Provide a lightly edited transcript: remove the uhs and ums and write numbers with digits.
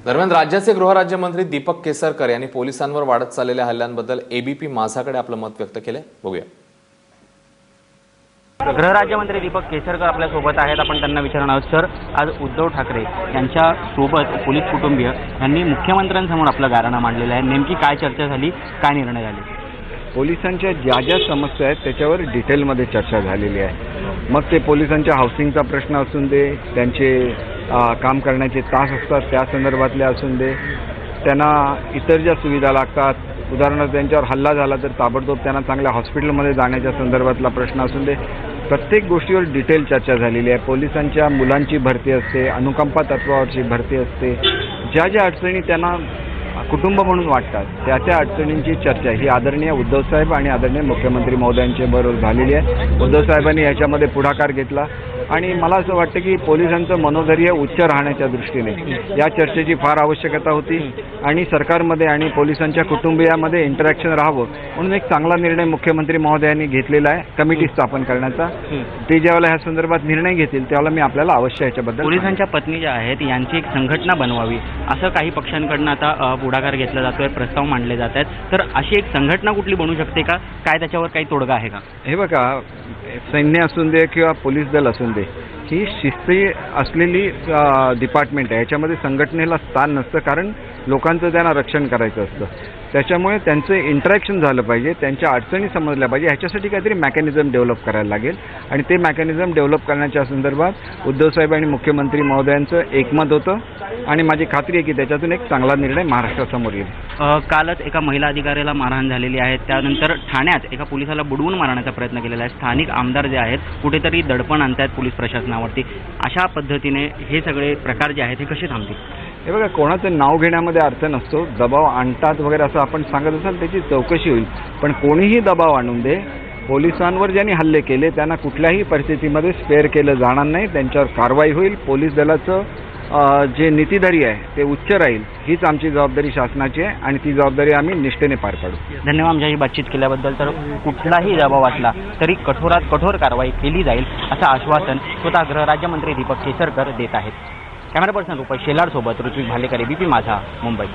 दरम्यान राज्याचे गृहराज्यमंत्री दीपक केसरकर यांनी पोलिसांवर वाढत चाललेल्या हल्ल्यांबद्दल एबीपी माझाकडे आपलं मत व्यक्त केलंय. बघूया. गृहराज्यमंत्री दीपक केसरकर आपल्या सोबत आहेत. आपण त्यांना विचारणार आहोत, सर, आज उद्धव ठाकरे यांच्या सोबत पोलीस कुटुंबीय यांनी मुख्यमंत्र्यांसमोर आपलं गाऱ्हाणं मांडलेलं आहे. नेमकी काय चर्चा झाली, काय निर्णय झाले? पोलिसांच्या ज्या समस्या आहेत त्याच्यावर डिटेलमध्ये चर्चा झालेली आहे. मग ते पोलिसांच्या हाऊसिंगचा प्रश्न असून दे, त्यांचे काम करण्याचे तास असतात त्या संदर्भातले असून दे, त्यांना इतर ज्या सुविधा लागतात, उदाहरणार्थ त्यांच्यावर हल्ला झाला तर ताबडतोब त्यांना चांगल्या हॉस्पिटलमध्ये जाण्याच्या संदर्भातला प्रश्न असून दे, प्रत्येक गोष्टीवर डिटेल चर्चा झालेली आहे. पोलिसांच्या मुलांची भरती असते, अनुकंपा तत्वावरची भरती असते, ज्या अडचणी त्यांना कुटुंब म्हणून वाटतात त्या अडचणींची चर्चा ही आदरणीय उद्धव साहेब आणि आदरणीय मुख्यमंत्री महोदयांच्या बरोबर झालेली आहे. उद्धव साहेबांनी याच्यामध्ये पुढाकार घेतला आणि मला असं वाटतं की पोलिसांचं मनोधैर्य उच्च राहण्याच्या दृष्टीने या चर्चेची फार आवश्यकता होती आणि सरकारमध्ये आणि पोलिसांच्या कुटुंबियामध्ये इंटरॅक्शन राहावं म्हणून एक चांगला निर्णय मुख्यमंत्री महोदयांनी घेतलेला आहे कमिटी स्थापन करण्याचा. ते ज्यावेळेला ह्या संदर्भात निर्णय घेतील त्यावेळेला मी आपल्याला अवश्य याच्याबद्दल. पोलिसांच्या पत्नी ज्या आहेत यांची एक संघटना बनवावी असं काही पक्षांकडनं आता पुढाकार घेतला जातोय, प्रस्ताव मांडले जात आहेत. तर अशी एक संघटना कुठली बनू शकते का? काय त्याच्यावर काही तोडगा आहे का? हे बघा, सैन्य असून दे किंवा पोलीस दल असून दे, ही शिस्ती असलेली डिपार्टमेंट आहे. याच्यामध्ये संघटनेला स्थान नसतं, कारण लोकांचं त्यांना रक्षण करायचं असतं. त्याच्यामुळे त्यांचं इंटरॅक्शन झालं पाहिजे, त्यांच्या अडचणी समजल्या पाहिजे. ह्याच्यासाठी काहीतरी मेकॅनिझम डेव्हलप करायला लागेल आणि ते मेकॅनिझम डेव्हलप करण्याच्या संदर्भात उद्धवसाहेब आणि मुख्यमंत्री महोदयांचं एकमत होतं आणि माझी खात्री आहे की त्याच्यातून एक चांगला निर्णय महाराष्ट्रासमोर येईल. कालच एका महिला अधिकाऱ्याला मारहाण झालेली आहे, त्यानंतर ठाण्यात एका पोलिसाला बुडवून मारण्याचा प्रयत्न केलेला आहे. स्थानिक आमदार जे आहेत कुठेतरी दडपण आणतायत पोलीस प्रशासनावरती. अशा पद्धतीने हे सगळे प्रकार जे आहेत हे कसे थांबतील? हे बघा, कोणाचं नाव घेण्यामध्ये अर्थ नसतो. दबाव आणतात वगैरे असं आपण सांगत असाल त्याची चौकशी होईल, पण कोणीही दबाव आणून दे, पोलिसांवर ज्यांनी हल्ले केले त्यांना कुठल्याही परिस्थितीमध्ये स्पेअर केलं जाणार नाही. त्यांच्यावर कारवाई होईल. पोलीस दलाचं जे नीतिधारी आहे ते उच्च राहील, हीच आमची जबाबदारी शासनाची आहे आणि ती जबाबदारी आम्ही निष्ठेने पार पाडू. धन्यवाद आमच्याशी बातचीत केल्याबद्दल. तर कुठलाही दबाव असला तरी कठोरात कठोर कारवाई केली जाईल असं आश्वासन स्वतः गृहराज्यमंत्री दीपक केसरकर देत आहेत. कॅमेरा पर्सन रुपेश शेलार सोबत ऋत्विक भालेकर, एबीपी माझा, मुंबई.